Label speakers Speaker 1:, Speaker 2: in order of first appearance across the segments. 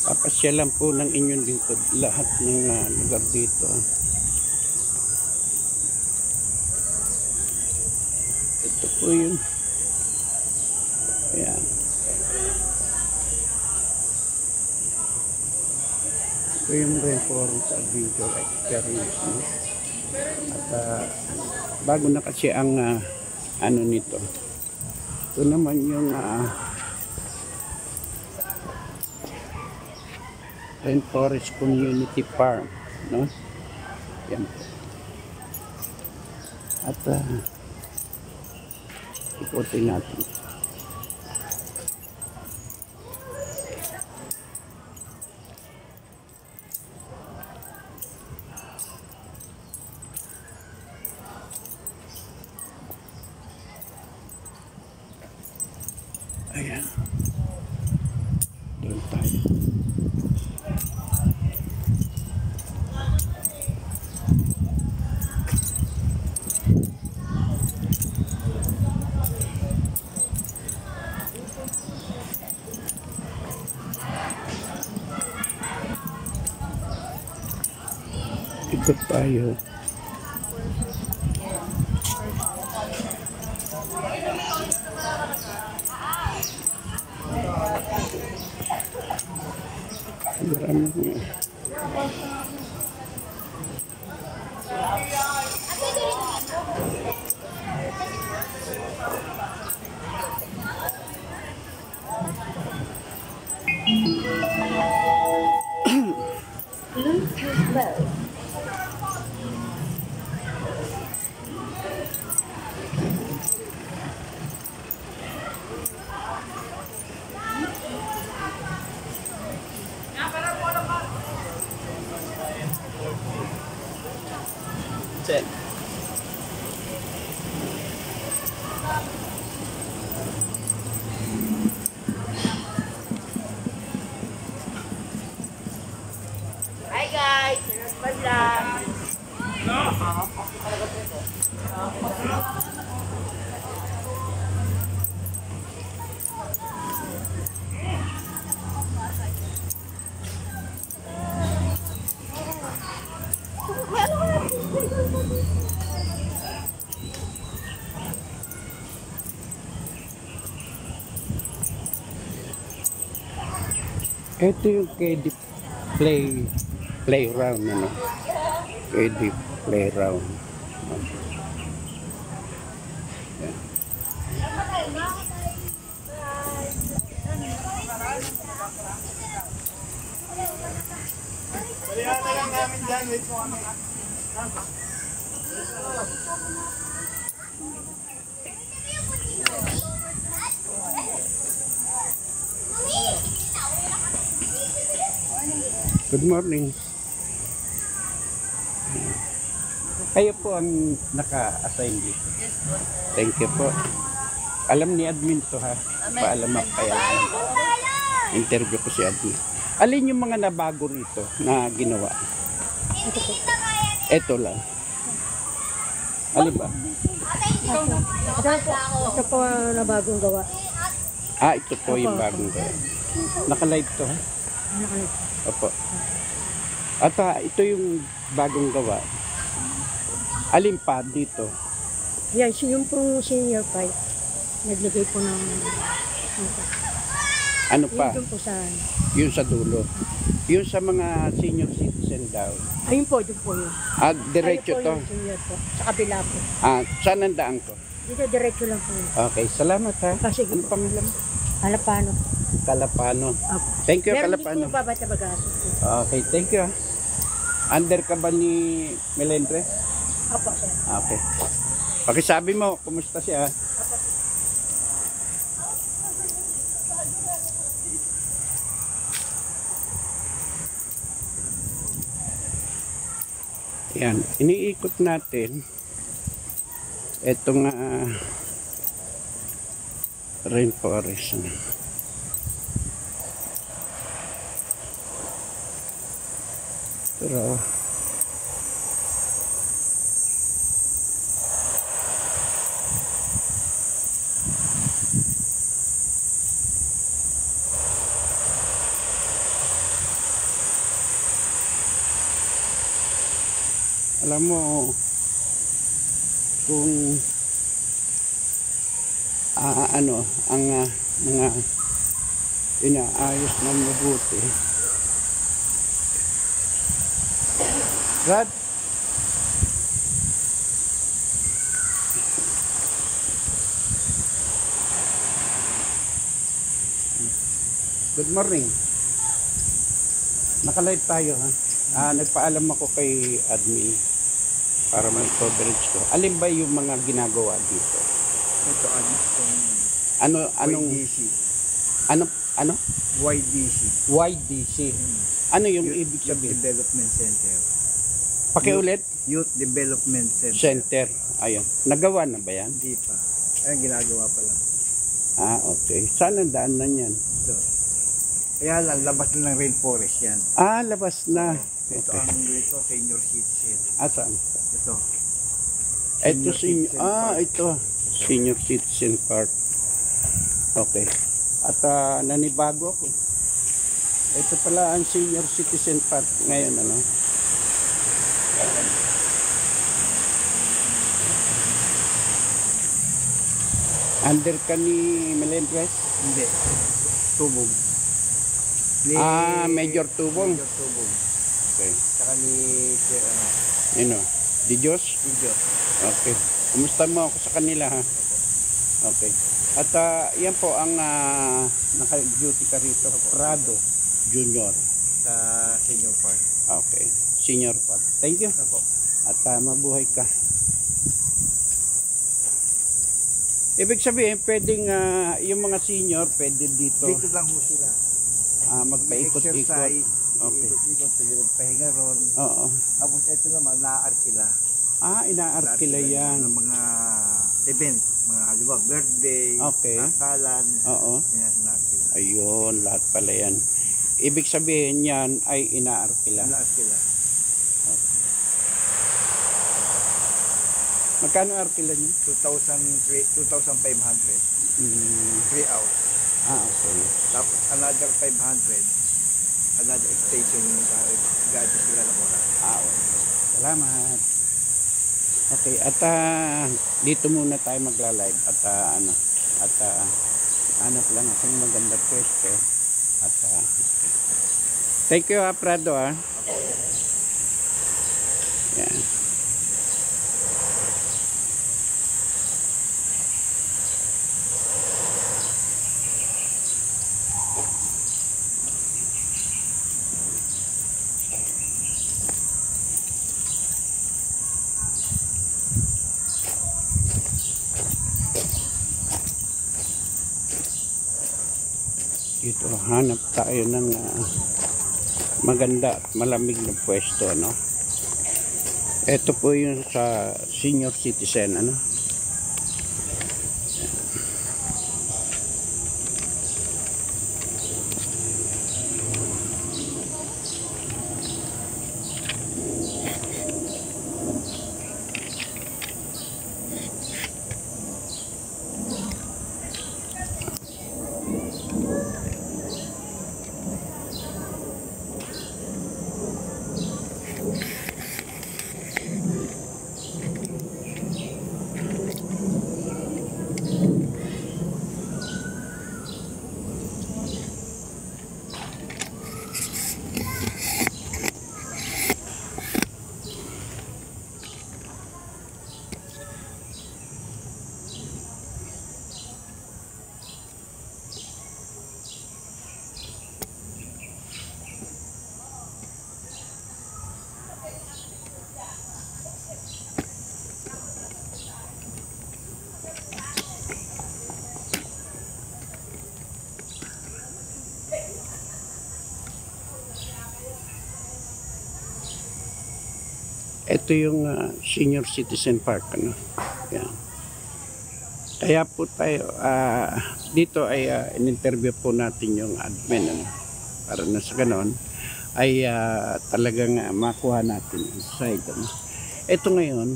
Speaker 1: Papasyalan po ng inyong lingkod lahat ng lugar dito. Ito po yun. Ayan. Ito yung Rainforest Adventure Experience. No? At bago na kasi ang ano nito. Ito naman yung Rainforest Community Park, no? Yan. At ikutin natin. Ayan. Doon tayo. Ikot tayo. Marami.
Speaker 2: Bluetooth mode.
Speaker 1: Set.
Speaker 2: Hi guys, Badlang.
Speaker 1: Ito yung KD Playground, ano? KD Playground. Yan.
Speaker 3: Palihan na lang namin dyan. Wait mo kami.
Speaker 1: Good morning. Kayo po ang naka-assign dito.
Speaker 2: Yes po.
Speaker 1: Thank you po. Alam ni admin to, ha? Paalam ako kaya. Interview ko si admin. Alin yung mga nabago rito na ginawa? Ito lang. Alin ba?
Speaker 4: Ito po na bagong gawa.
Speaker 1: Ito po yung bagong gawa. Naka-live to, ha? Opo. At ito yung bagong gawa. Alin pa dito?
Speaker 4: Yan, yung pong senior pipe. Naglagay po ng...
Speaker 1: Ano pa?
Speaker 4: Yung po sa...
Speaker 1: Yung sa dulo. Yung sa mga senior citizen daw.
Speaker 4: Ayun po, doon po yun.
Speaker 1: Diretso
Speaker 4: Ayun po
Speaker 1: to.
Speaker 4: yung senior po. Sa kabila po.
Speaker 1: Saan ang daan ko?
Speaker 4: Dito, diretso lang po yun.
Speaker 1: Okay, salamat, ha?
Speaker 4: Sige
Speaker 1: Ano
Speaker 4: po.
Speaker 1: pangalan?
Speaker 4: Kalapano.
Speaker 1: Kalapano.
Speaker 4: Apo.
Speaker 1: Thank you,
Speaker 4: Meron
Speaker 1: Kalapano.
Speaker 4: din po babata bagastos po.
Speaker 1: Okay, thank you. Under ka ba ni Melendre?
Speaker 4: Apo, sir.
Speaker 1: Okay. Pakisabi mo, kumusta siya? Yan, iniikot natin itong rainforest. Pero alam mo kung ano ang mga inaayos ng mabuti. Rad, good morning. Nakalive tayo ha. Nagpaalam ako kay admin para may coverage ko. Alin ba yung mga ginagawa dito?
Speaker 3: Ito
Speaker 1: Anong ano?
Speaker 3: YDC.
Speaker 1: YDC. Ano yung ibig
Speaker 3: Youth
Speaker 1: sabihin?
Speaker 3: Development Center.
Speaker 1: Pakiulit?
Speaker 3: Youth Development Center.
Speaker 1: Center. Ayun. Nagawa na ba yan?
Speaker 3: Hindi pa. Ayun, ginagawa pa lang.
Speaker 1: Okay. Saan ang daan na yan?
Speaker 3: Ito. Kaya lang, labas na ng rainforest yan.
Speaker 1: Labas na.
Speaker 3: Ito
Speaker 1: Okay.
Speaker 3: ito, senior citizen.
Speaker 1: Saan?
Speaker 3: Ito.
Speaker 1: Ito
Speaker 3: Citizen Park.
Speaker 1: ito. Senior Citizen Park. Okay. At nanibago ako. Ito pala ang Senior Citizen Park ngayon, ano? Under ka ni Melendres?
Speaker 3: Hindi. Tubog.
Speaker 1: Major Tubong.
Speaker 3: Major Tubog.
Speaker 1: Okay.
Speaker 3: Saka ni Sir,
Speaker 1: Yun o. Di Diyos?
Speaker 3: Video.
Speaker 1: Okay. Kumusta mo ako sa kanila, ha? Okay. At yan po ang naka-duty ka rito. Prado Junior.
Speaker 3: Sa senior park.
Speaker 1: Okay. Senior Park. Thank you.
Speaker 3: Opo.
Speaker 1: At mabuhay ka. Ibig sabihin, pwedeng yung mga senior, pwede dito
Speaker 3: Dito lang ho sila.
Speaker 1: magpaikot-ikot.
Speaker 3: Exercise.
Speaker 1: Okay.
Speaker 3: Ikot, pwede magpahinga ron.
Speaker 1: Oo.
Speaker 3: Tapos ito naman, naaarkila.
Speaker 1: Inaarkila yan.
Speaker 3: Ng mga event. Mga halimbawa, birthday,
Speaker 1: Okay.
Speaker 3: nasalan.
Speaker 1: Oo.
Speaker 3: Yan, naaarkila.
Speaker 1: Ayun, lahat pala yan. Ibig sabihin yan ay inaarkila.
Speaker 3: Naaarkila.
Speaker 1: Magkano arkila niyo?
Speaker 3: 2,500. 3 hours.
Speaker 1: Okay.
Speaker 3: Tapos another 500. Another station yung gato sila ng oras.
Speaker 1: Okay. Salamat. Okay, at dito muna tayo magla-live at hanap lang akong magandang pwesto at thank you Prado Yan. Dito hanap tayo ng maganda at malamig na pwesto, no? Ito po yung sa senior citizen, ano? Ito yung senior citizen park, ano? Yan. Kaya po tayo dito ay in-interview po natin yung admin, ano? Para na sa ganon ay talagang makuha natin ang side. Ano. Ito ngayon,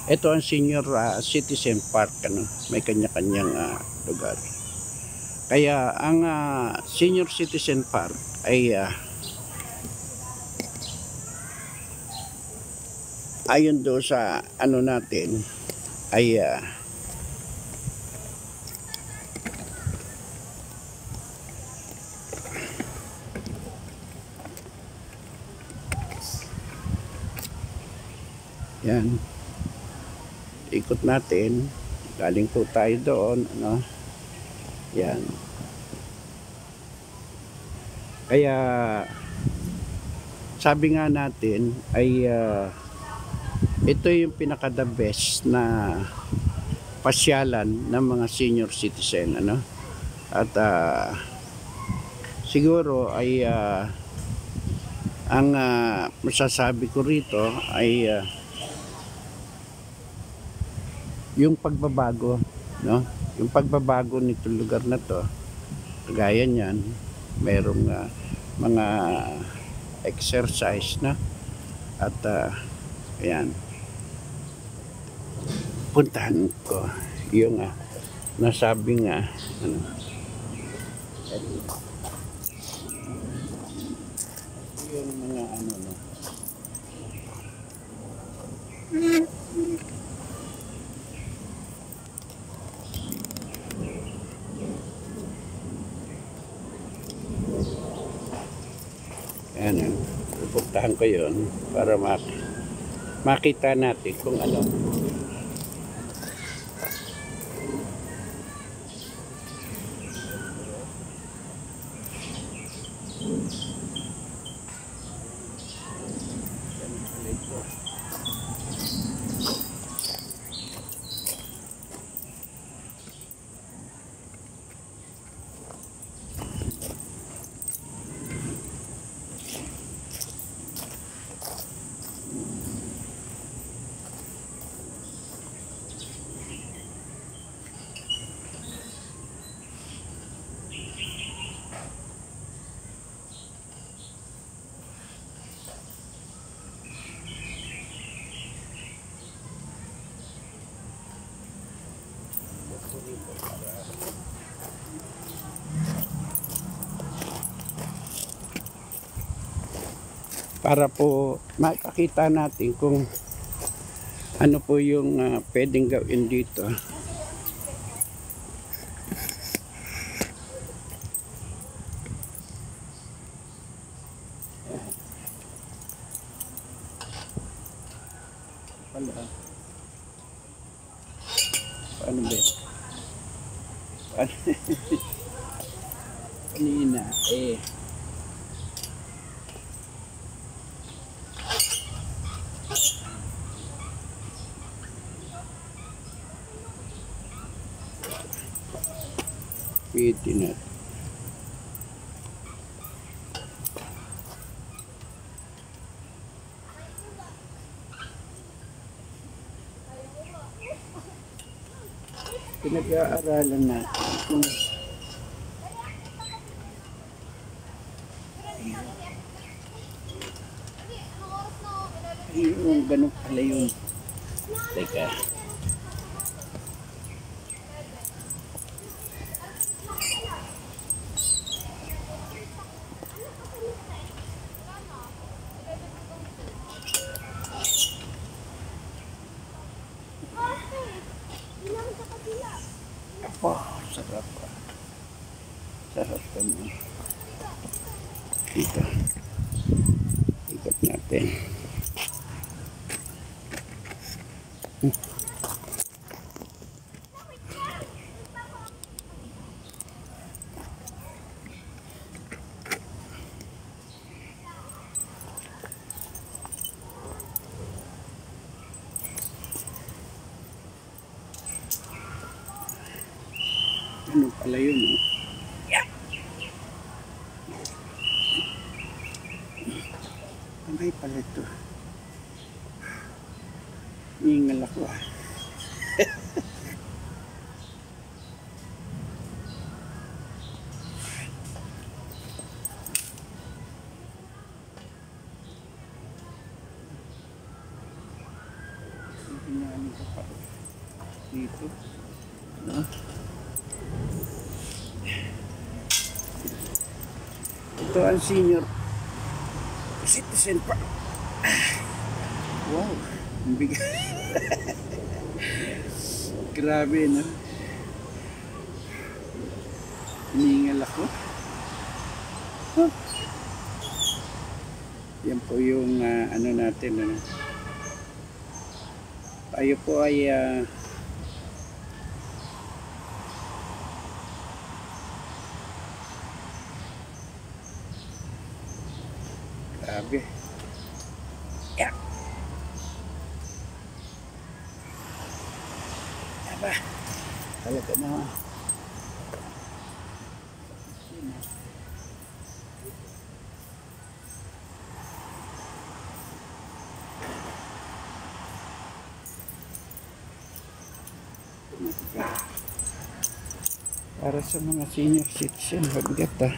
Speaker 1: ito ang senior citizen park, ano, may kanya-kanyang lugar. Kaya ang senior citizen park ay ayon do sa ano natin ay yan, ikot natin, galing po tayo doon, ano, yan. Kaya sabi nga natin ay ito yung pinaka the best na pasyalan ng mga senior citizen, ano, at siguro ay ang masasabi ko rito ay yung pagbabago, no? Yung pagbabago nito lugar na to, kagaya niyan, mayroong mga exercise na at ayan, puntahan ko yung nasabi nga ano, yung mga ano no. Ayan, pupuntahan ko yun para makita natin kung ano. Para po makakita natin kung ano po yung pwedeng gawin dito. Paano ba yun? Kanina pwede na. Pinag-aaralan natin kung yung ganun pala yun. Teka. Oh, sarap. Sarap naman. Dito. Ikot natin. Ano pala yun? Yeah. Kamay pala ito. Hingal ako ka pa dito. No? Ito ang senior citizen pa. Wow, ang bigat. Grabe, no? Hiningal ako. Huh. Yan po yung ano natin, ano. Tayo po ay grabe. Yeah. Aba. Talaga na. Para sa mga senior citizen, mabigat ito.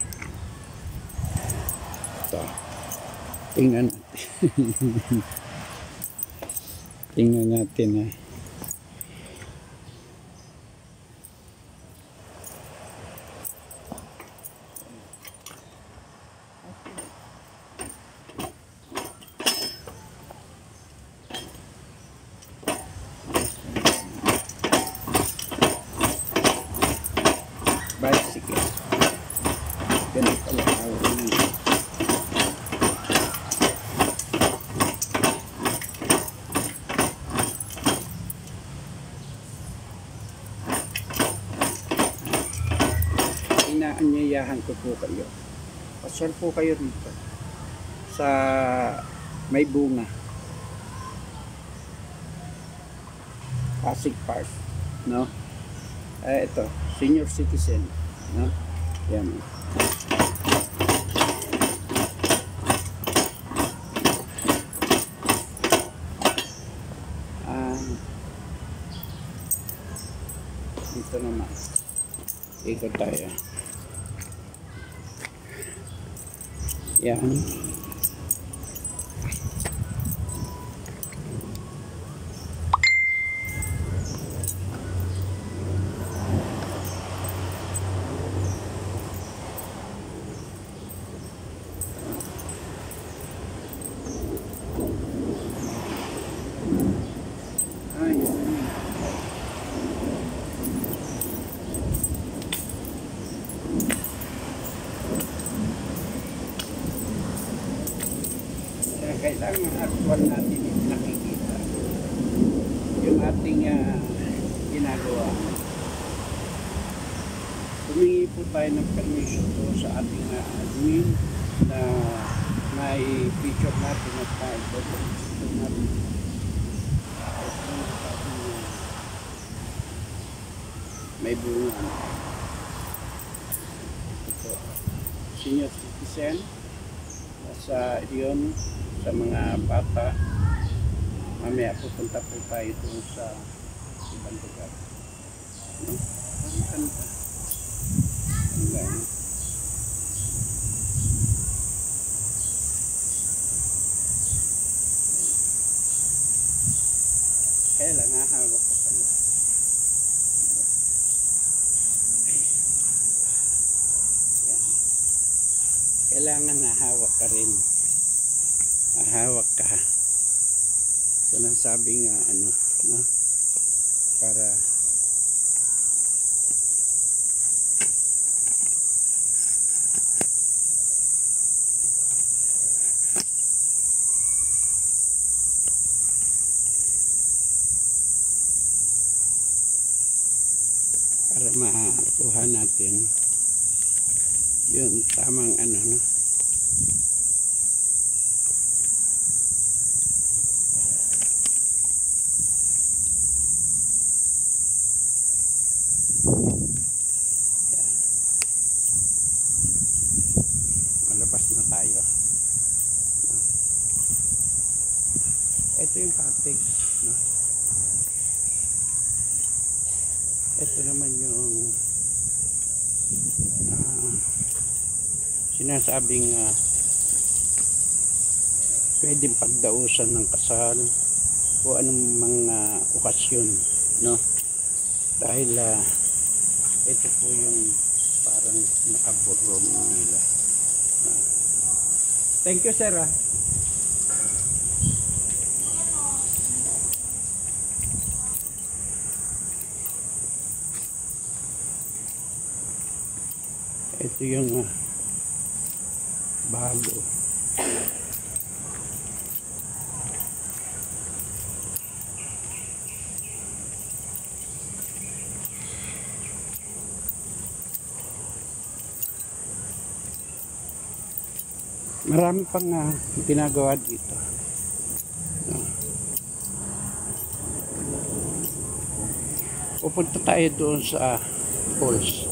Speaker 1: Tingnan natin. Tingnan natin bicycle. Ganun pala tawag niya. Inaanyayahan ko po kayo. Pasyal po kayo rito sa may bunga. Pasig Park, no? Ito, senior citizen, no? Yan. Dito naman. Ikot tayo. Yan. Kailangan actual natin yung nakikita yung ating ginagawa. Humingi po tayo ng permission po sa ating admin na may picture natin at tayo picture natin. May bunga. Ito, senior citizen sa iyon, sa mga bata. Mamaya pupunta po tayo doon sa ibang lugar. No? Ang ganda. Ang ganda. Kaya lang hahawak ka pa na. Kailangan nahawak ka rin. Hawak ka. Sinasabing ano, no? Para makuha natin yung tamang ano, no? Malabas na tayo. Ito yung cottage, no? Ito naman yung sinasabing pwedeng pagdausan ng kasal, kung anong mga okasyon, no? Dahil ito po yung parang nakaburong nila. Thank you, sir. Ito yung bago. Marami pang ginagawa dito. Pupunta tayo doon sa falls.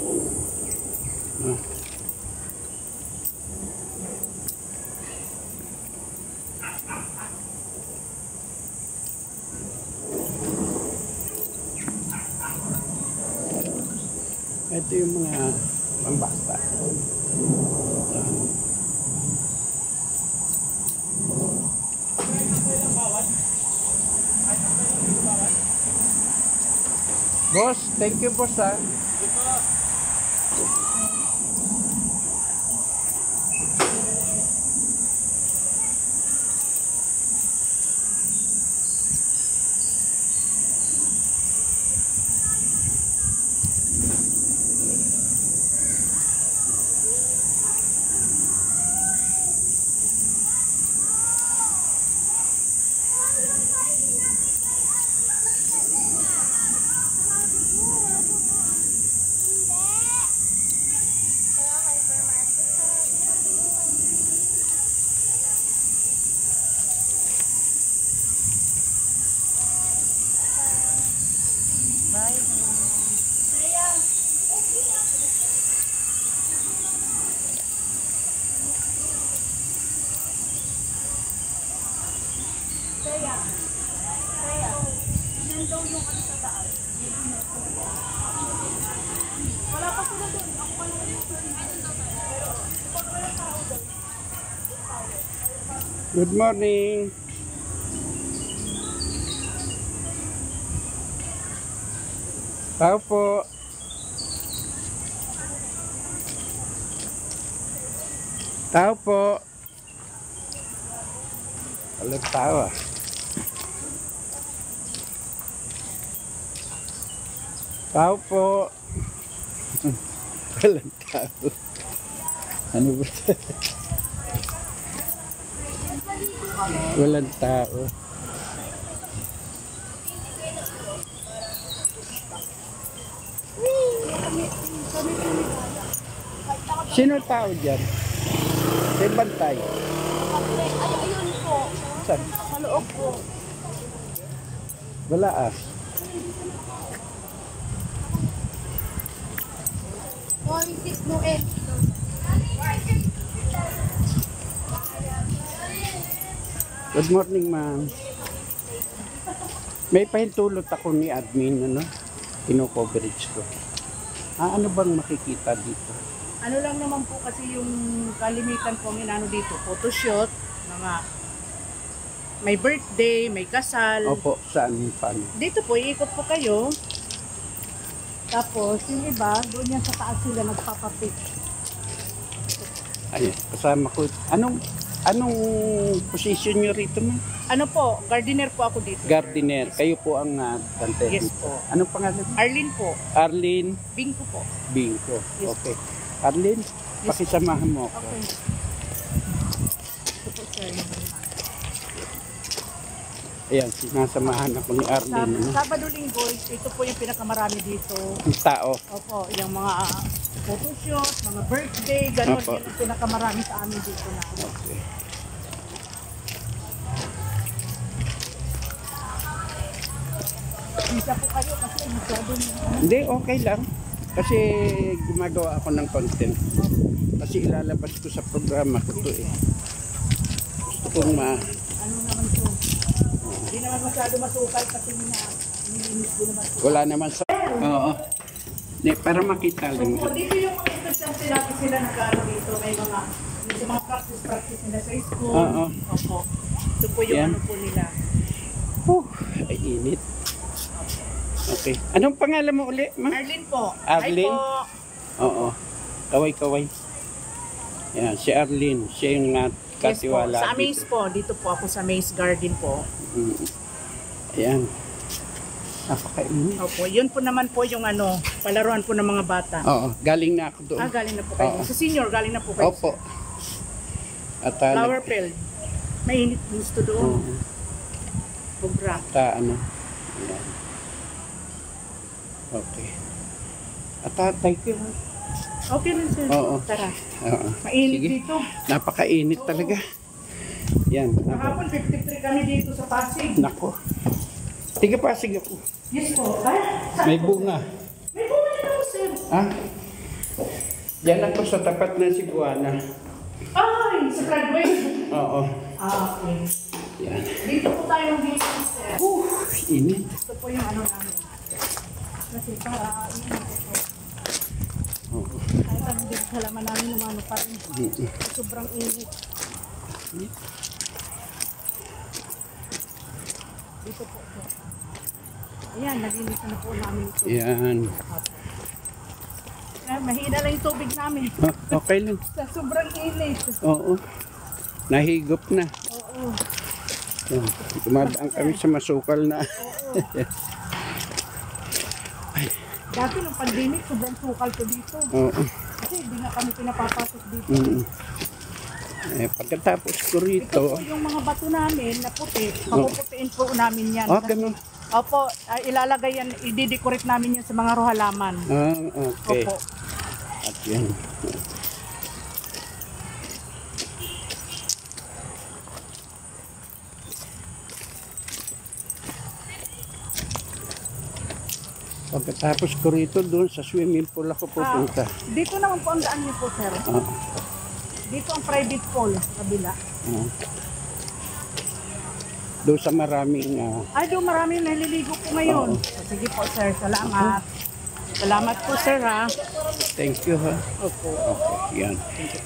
Speaker 1: Ito yung mga pambata. Boss, thank you boss ha. Good morning. Tao po. Tao po. Walang tao ah. Tao po. Walang tao. Ano ba? Walang tao. Sino tao dyan? May bantay.
Speaker 2: Ayun po.
Speaker 1: Saan?
Speaker 2: Sa loob po.
Speaker 1: Wala ah.
Speaker 2: No, eh.
Speaker 1: Good morning, ma'am. May pahintulot ako ni admin, ano? Kino-coverage ko. Ano bang makikita dito?
Speaker 5: Ano lang naman po kasi yung kalimitan po minano dito, photoshoot, mga may birthday, may kasal.
Speaker 1: Opo, saan paano?
Speaker 5: Dito po, iikot po kayo. Tapos, yung iba, doon yan sa taas sila nagpapapic.
Speaker 1: Ayun, kasama ko. Anong position nyo rito, ma'am?
Speaker 5: Ano po, gardener po ako dito.
Speaker 1: Gardener. Kayo po ang tante
Speaker 5: Yes
Speaker 1: dito.
Speaker 5: po.
Speaker 1: Anong pangalan?
Speaker 5: Arlene po,
Speaker 1: Arlene
Speaker 5: Bingko po.
Speaker 1: Bingko.
Speaker 5: Yes.
Speaker 1: Okay. Arlene, pakisamahan mo ako.
Speaker 5: Okay. Ito po, sir.
Speaker 1: Ayan, sinasamahan ako ni Arlene. Ano?
Speaker 5: Sabado linggo, ito po yung pinakamarami dito.
Speaker 1: Ang tao.
Speaker 5: Opo, yung mga photoshoot, mga birthday, gano'n.
Speaker 1: Opo.
Speaker 5: Yung pinakamarami sa amin dito na.
Speaker 1: Okay.
Speaker 5: Isa po kayo kasi masyado
Speaker 1: Hindi, okay lang. Kasi gumagawa ako ng content. Kasi ilalabas ko sa programa ko to eh. Gusto kong
Speaker 5: ano naman to. Hindi naman masyado masukal kasi nilinis ko naman po.
Speaker 1: wala naman sa... Oo. Hindi, para makita lang.
Speaker 5: So, dito yung mga estudyante natin sila nag-ano dito. May mga practice nila sa school.
Speaker 1: Oo.
Speaker 5: Opo. Ito po yung
Speaker 1: Yan.
Speaker 5: ano po nila.
Speaker 1: Ay, init. Okay. Anong pangalan mo uli, ma?
Speaker 5: Arlene po.
Speaker 1: Arlene?
Speaker 5: Hi po.
Speaker 1: Oo. Kaway-kaway. Yan, si Arlene. Siya yung
Speaker 5: Yes po.
Speaker 1: katiwala.
Speaker 5: Sa
Speaker 1: dito.
Speaker 5: Amaze po. Dito po ako sa Amaze Garden po.
Speaker 1: Ayan. Napakainit.
Speaker 5: Opo. Yun po naman po yung ano, palaruan po ng mga bata.
Speaker 1: Oo, galing na ako doon.
Speaker 5: Galing na po kayo.
Speaker 1: Oo.
Speaker 5: Sa senior, galing na po kayo.
Speaker 1: Opo. At
Speaker 5: Flower field. Mainit gusto doon.
Speaker 1: Oo.
Speaker 5: Sobra.
Speaker 1: Ano. Ayan. Okay. At thank you.
Speaker 5: Okay rin sir.
Speaker 1: Oo.
Speaker 5: Tara.
Speaker 1: Oo.
Speaker 5: Mainit
Speaker 1: Sige.
Speaker 5: dito.
Speaker 1: Napakainit talaga. Yan.
Speaker 5: Kahapon 53 kami dito sa Pasig.
Speaker 1: Nako. Tiga Pasig ako.
Speaker 5: Yes po. Ay,
Speaker 1: May bunga.
Speaker 5: may bumalik ako sir.
Speaker 1: Ha? Yan ako sa tapat ng Cebuana.
Speaker 5: Ay, sa graduation.
Speaker 1: Oo.
Speaker 5: Okay.
Speaker 1: Yan.
Speaker 5: Dito po tayo dito sir.
Speaker 1: Init.
Speaker 5: Ito po yung ano namin. Kasi para init po.
Speaker 1: Oo.
Speaker 5: Kahit ano din halaman namin ng ano pa rin. Sobrang init. Dito po. Ayan, naglinis na po namin ito.
Speaker 1: Yan.
Speaker 5: Mahina lang yung tubig namin.
Speaker 1: Okay lang.
Speaker 5: Sa sobrang init.
Speaker 1: Oo. Nahigop na.
Speaker 5: Oo.
Speaker 1: Yan. Dumadaan kami sa masukal na.
Speaker 5: Dati nung pandemic, sobrang sukal to dito.
Speaker 1: Oo.
Speaker 5: Kasi hindi na kami pinapapasok dito.
Speaker 1: Pagkatapos ko
Speaker 5: Ito
Speaker 1: rito.
Speaker 5: po yung mga bato namin na puti. Papuputiin po namin yan.
Speaker 1: Ganun.
Speaker 5: Opo, ilalagay yan, i-decorate namin yan sa mga rohalaman.
Speaker 1: Okay.
Speaker 5: Opo.
Speaker 1: At yan. Pagkatapos ko rito, doon sa swimming pool ako pupunta.
Speaker 5: Dito naman po ang daan niyo po, sir. Dito ang private pool, sa kabila.
Speaker 1: Doon sa maraming
Speaker 5: Ay, doon maraming naliligo po ngayon. Sige po, sir. Salamat. Salamat po, sir, ha.
Speaker 1: thank you ha.
Speaker 5: Opo.
Speaker 1: Okay, yan.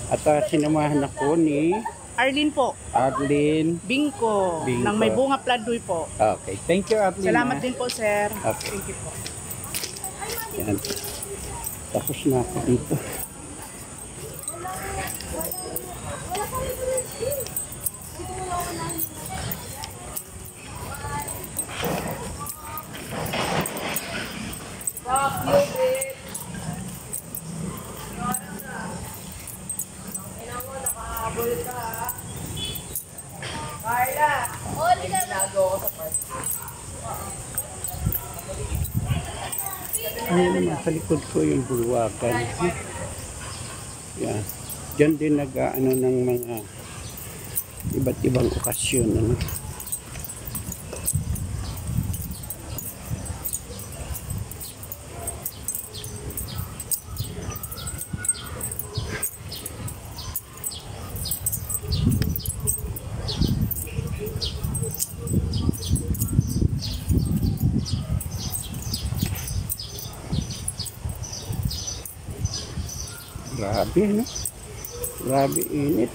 Speaker 1: At sinamahan ako ni
Speaker 5: Arlene po.
Speaker 1: Arlene.
Speaker 5: Bingko.
Speaker 1: Bingko.
Speaker 5: Nang may bunga pladoy po.
Speaker 1: Okay, thank you Arlene.
Speaker 5: Salamat
Speaker 1: ha.
Speaker 5: din po, sir.
Speaker 1: Okay.
Speaker 5: Thank you po.
Speaker 1: Yan. Tapos na ako dito. Ayun, sa likod ko yung bulwakan. Yan. Diyan din nag-ano ng mga iba't ibang okasyon. Ano? Grabe, no? Grabe init.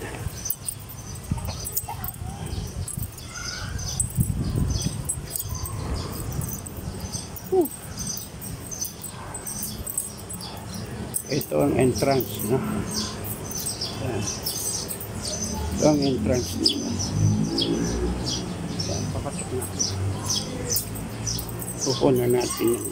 Speaker 1: Ito ang entrance, no? Yan. Ito ang entrance nila. Yan, papasok na. Pupunan natin yan.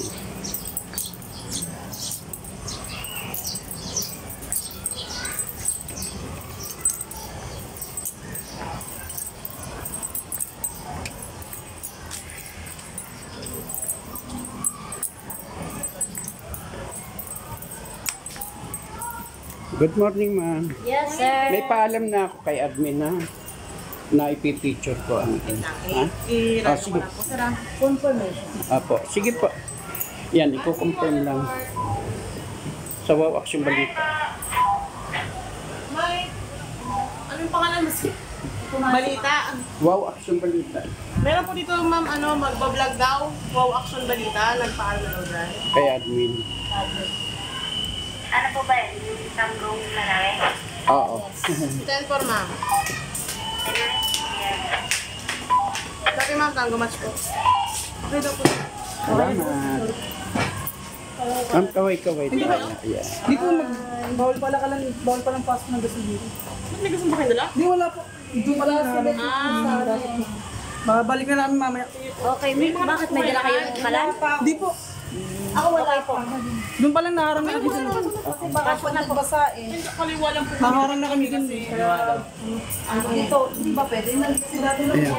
Speaker 1: Good morning, ma'am.
Speaker 2: Yes, sir.
Speaker 1: May paalam na ako kay admin na ipipicture ko ang ha? Sige.
Speaker 5: Po, sir, ha? Confirmation.
Speaker 1: Apo. Sige po. Yan, i-confirm lang. Sa Wow Action Balita.
Speaker 6: Anong pangalan mo? Balita.
Speaker 1: Wow Action Balita.
Speaker 6: Meron po dito ma'am, magbablog daw. Wow Action Balita. Nagpaalam na daw dyan.
Speaker 1: Kay admin.
Speaker 2: Ano po ba yun? Yung tanggong marami?
Speaker 1: Oo.
Speaker 6: 10 for ma'am.
Speaker 2: Yes.
Speaker 6: Tapos Sorry ma'am, tango match po. Okay daw po.
Speaker 1: Salamat. Ma'am, kaway-kaway tayo. Yeah.
Speaker 5: Di po bawal pala ka lang, bawal palang pasok ng gaso dito.
Speaker 6: Ba't may gusto mo kayo dala?
Speaker 5: Di wala po. Doon pala sa Babalik na namin mamaya.
Speaker 2: Okay, bakit may dala kayong kalan?
Speaker 5: Di po.
Speaker 2: Ako wala po.
Speaker 5: Doon pala naharang na kami dun.
Speaker 2: Kasi baka po nagbasa eh.
Speaker 6: Kaliwa lang po.
Speaker 5: Naharang na kami dun.
Speaker 2: Ito, hindi ba pwede? Sila din
Speaker 1: Ito.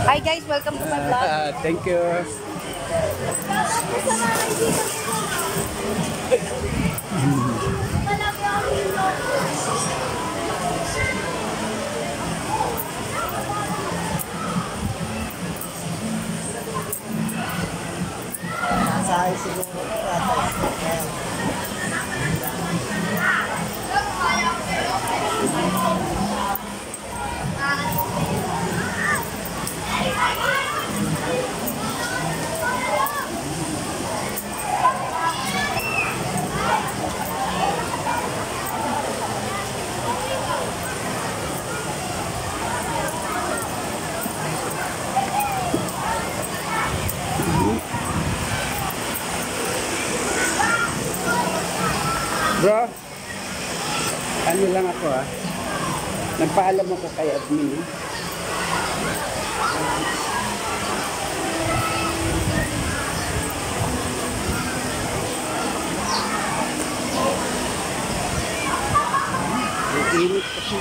Speaker 2: Hi guys, welcome to my vlog.
Speaker 1: Thank you. Bro, ano lang ako nagpaalam ako kay admin. Init kasi.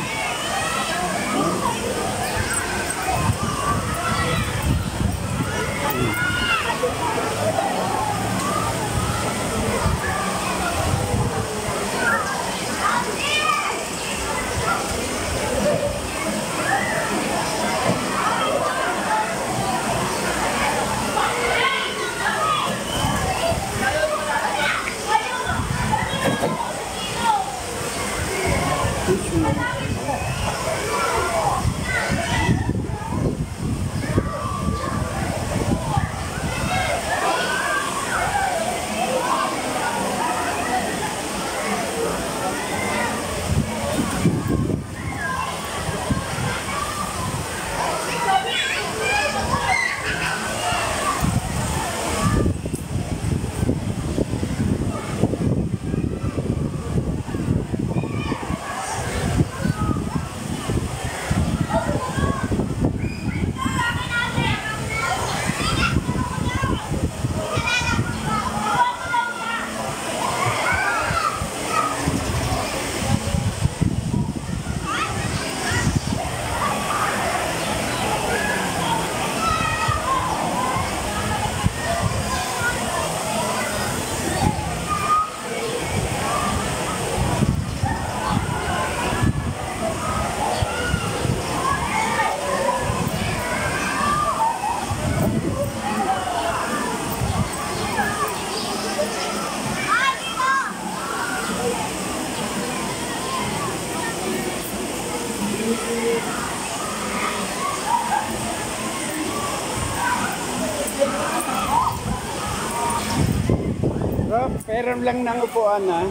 Speaker 1: Pero lang ng upuan ha.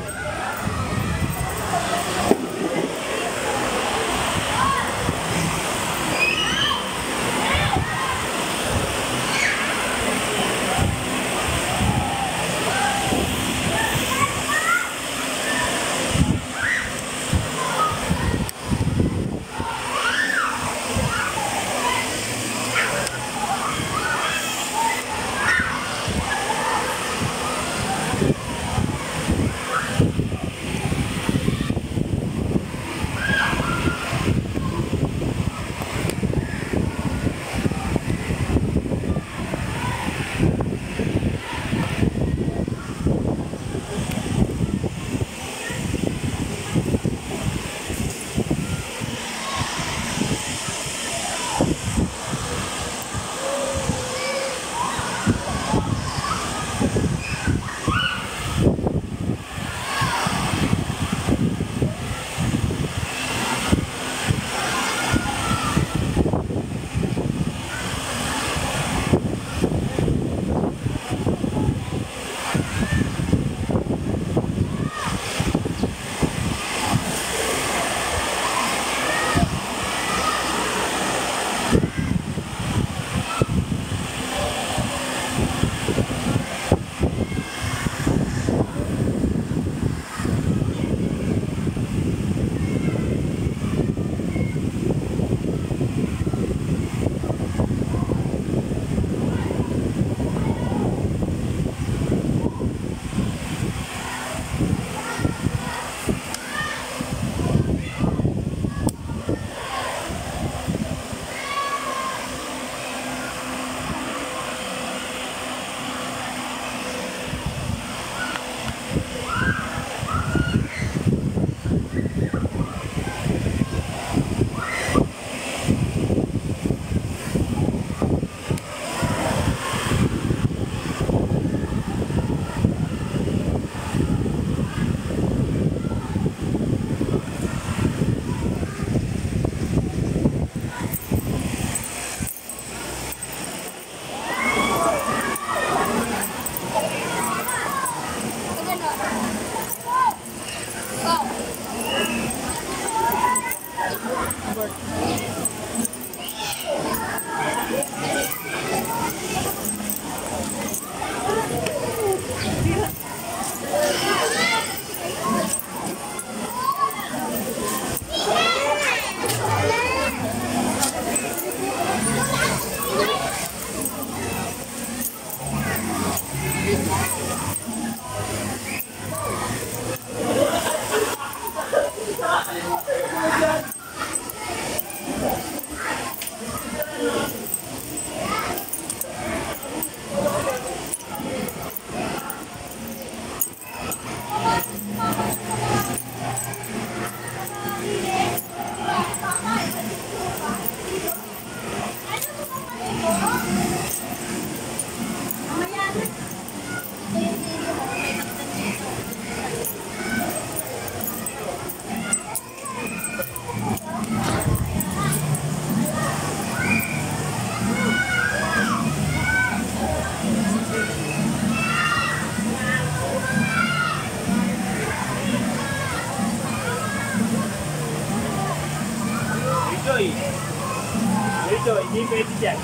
Speaker 7: Dito, hindi pwede dyan.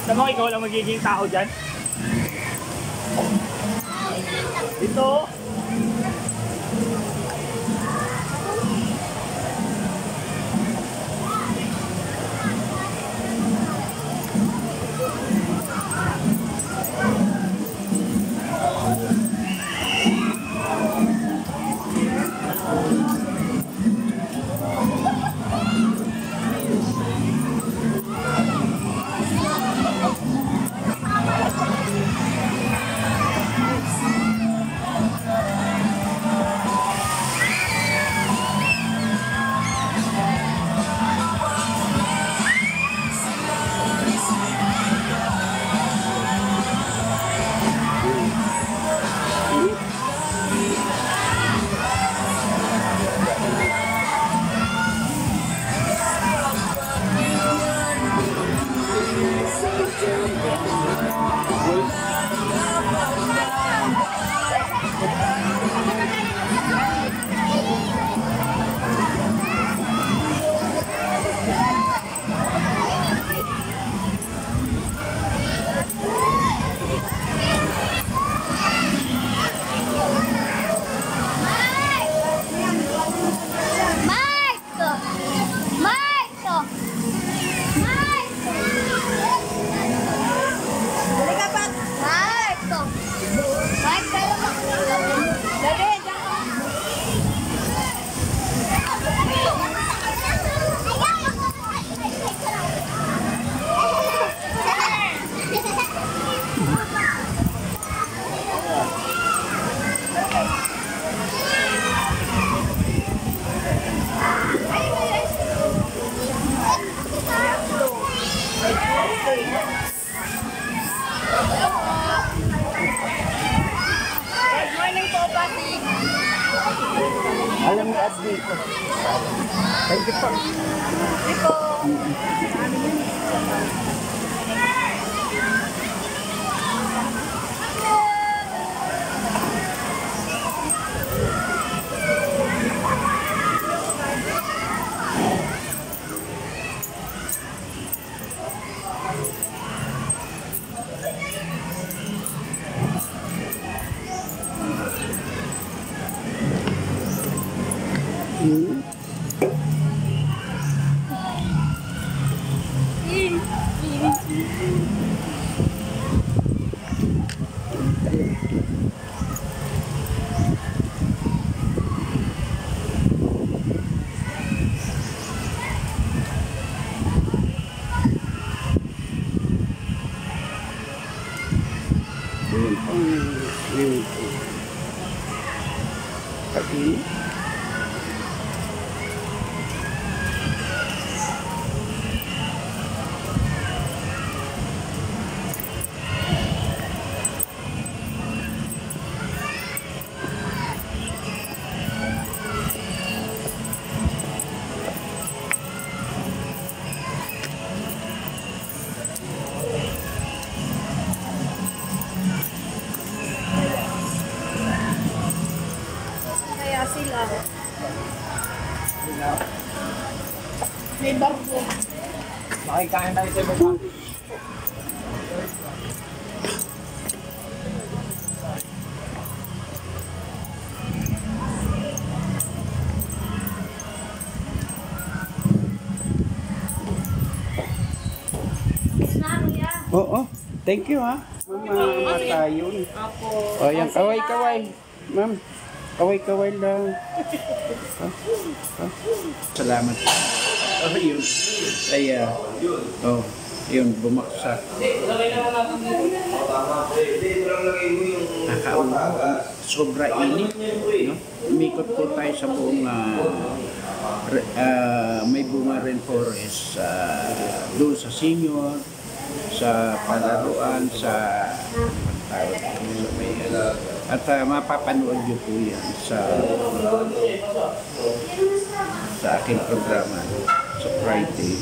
Speaker 7: Sa mga ikaw lang magiging tao dyan. Dito.
Speaker 1: Alam ni Admi ko. Thank you po.
Speaker 6: Kaya sila. May barko.
Speaker 3: Makikain tayo sa baba.
Speaker 1: Oo. Thank you ha. Mama Matayon. O yan, kaway-kaway. Ma'am, kaway-kaway lang. Salamat. Oh, yun. Ay, yun, bumaksak. Nakaupo. Sobra init. No? Umikot po tayo sa buong may bunga rin forest doon sa senior, sa palaruan, sa at mapapanood nyo po yan sa aking programa sa Friday.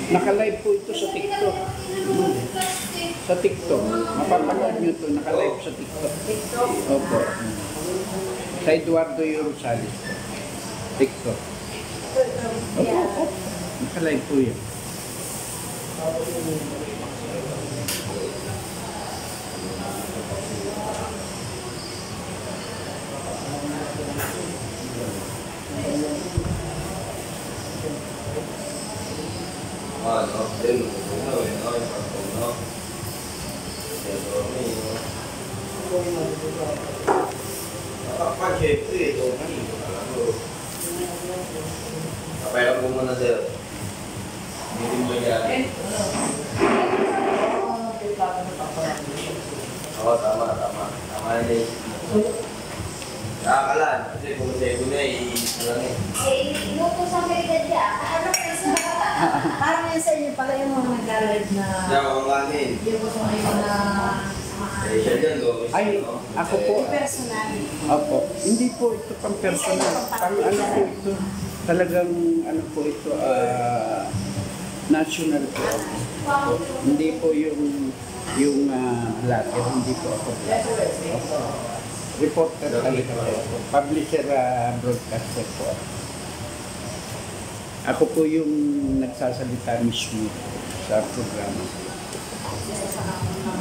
Speaker 1: Naka-live po ito sa TikTok. Sa TikTok. Mapapanood nyo ito. Naka-live sa TikTok. Opo. Sa Eduardo Rosales. TikTok. Opo. Naka-live po yan.
Speaker 8: Kapailan po muna sir. Hindi mo yan. Oo, tama. Tama na eh. Nakakalan. Kasi kung sa'yo na
Speaker 2: Inuto sa Amerika dyan. Parang yan sa inyo pala yung mga nag-live na
Speaker 8: Diyan, mga kanin.
Speaker 2: yung gusto kayo na
Speaker 8: Siya dyan,
Speaker 1: Ay, ako po.
Speaker 2: personal.
Speaker 1: Opo. Hindi po ito pang personal. Pang ano po ito. Talagang ano po ito, national po. Opo. Hindi po yung vlogger, hindi po ako vlogger. Opo. Reporter talaga po. Publisher, broadcaster po. Ako po yung nagsasalita mismo sa programa.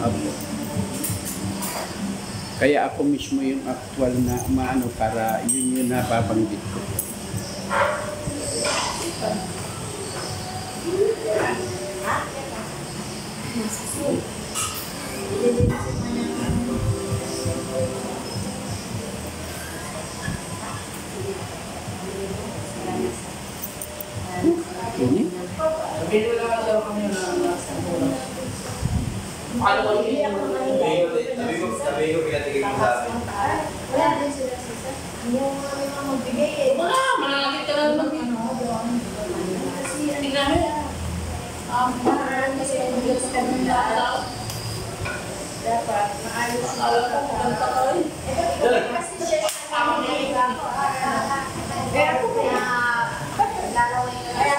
Speaker 1: Opo. Kaya ako mismo yung actual na maano para yun yung nababanggit ko.
Speaker 8: Sabi ko pinatigil mo sa akin.
Speaker 2: Wala din sila sa yung mga magbigay eh.
Speaker 6: Wala, malakit ka lang mag
Speaker 2: Kasi
Speaker 6: tingnan mo.
Speaker 2: marami kasi yung Diyos sa kanila. Dapat maayos na ito kasi siya sa kanila. Kaya ako kaya lalawin ka kaya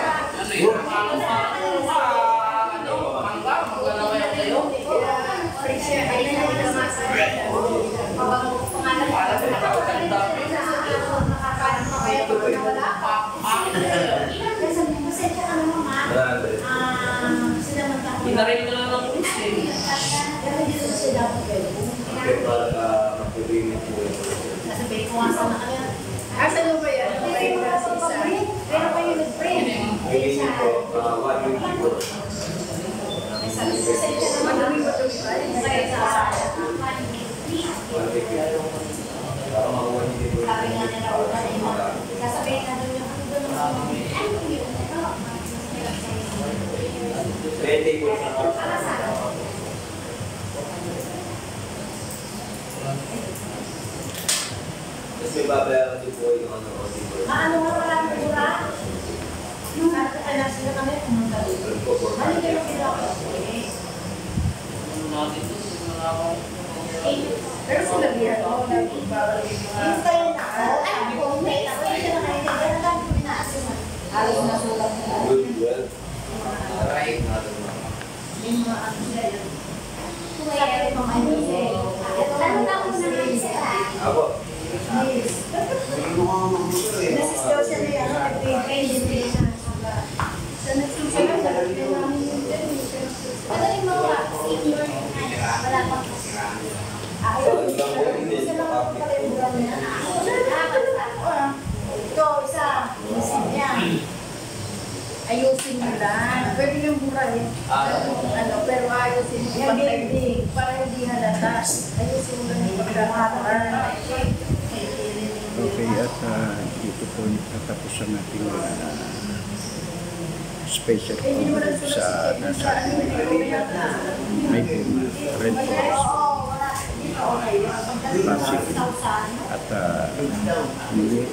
Speaker 6: Inarin mo lang ng pulis
Speaker 8: Okay, para mag-review po.
Speaker 2: Asa mo ba yan? Pero pa yung nag-pray.
Speaker 8: Hindi po, 1 week po. Para makuha niyo po. Pwede po sa Tapos may babayaran din po yung ano,
Speaker 2: Maano mo wala ng mura? Yung kaya sila kami pumunta dito. Ano kayo ginawa? Pero sila biya, no? Nagbibawal yung mga... Yung kayo na ako, ay, kung may ako, yung sila kayo, kaya na lang pinaasuman. Alos na sulat nila.
Speaker 8: good, well.
Speaker 2: Yung mga ano sila yun. Kung kaya rin mga ano na ako naman sila?
Speaker 8: Ako.
Speaker 2: Yes. Nasistaw siya na yan, nag-pay din siya. Sa nagsusunod, nag-pay namin yun din. Madaling mga senior, wala pang ito, isa, isip niya. Ayusin mo lang. Pwede yung burahin. Ano, pero ayusin mo. Para hindi halata. Ayusin mo lang yung pagkakaroon.
Speaker 1: Okay, at dito po natatapos ang ating special coverage sa nasa may Red Forest Pasig at muli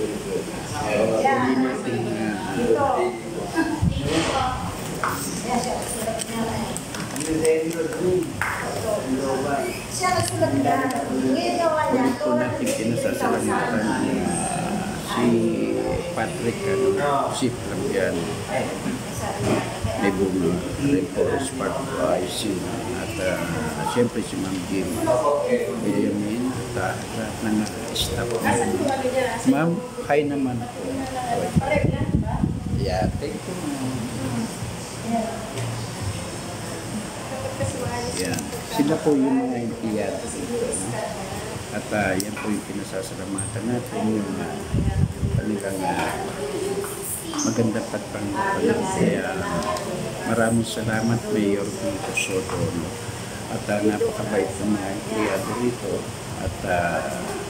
Speaker 2: Siya nagsulat niya. Ngayon gawa niya.
Speaker 1: po natin pinasasalamatan si Patrick si Flavian may bunga Red Forest Park IC at siyempre si Ma'am Jim Williamin at lahat ng staff. Ma'am, hi naman po. Yeah, thank you. Yan. Sila po yung mga empleyado dito. No? At yan po yung pinasasalamatan natin yung kanilang magandang pagpangalaman. Kaya maraming salamat Mayor Vico Soto. No? At napakabait ng mga empleyado dito. At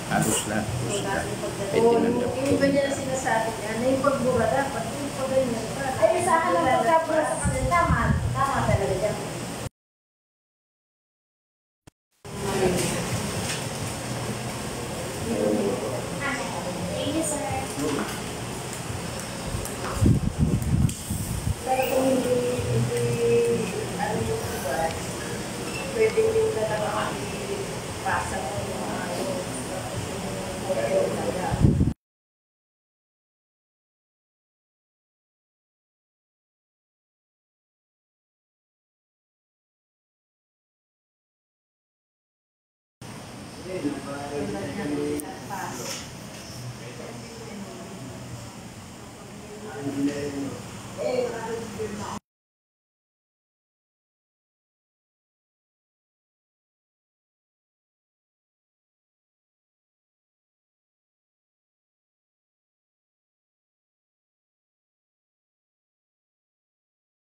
Speaker 1: halos lahat po sila ay tinanggap po.
Speaker 2: Yung iba niya na sinasabi niya, na yung pagbura dapat, yung pag-ganyan pa. Ay, sa akin lang pagkabura sa kanila, tama. Tama talaga dyan. Thank you, sir. Pero kung hindi, ano yung buwan, pwede yung talaga pasa mo yung mga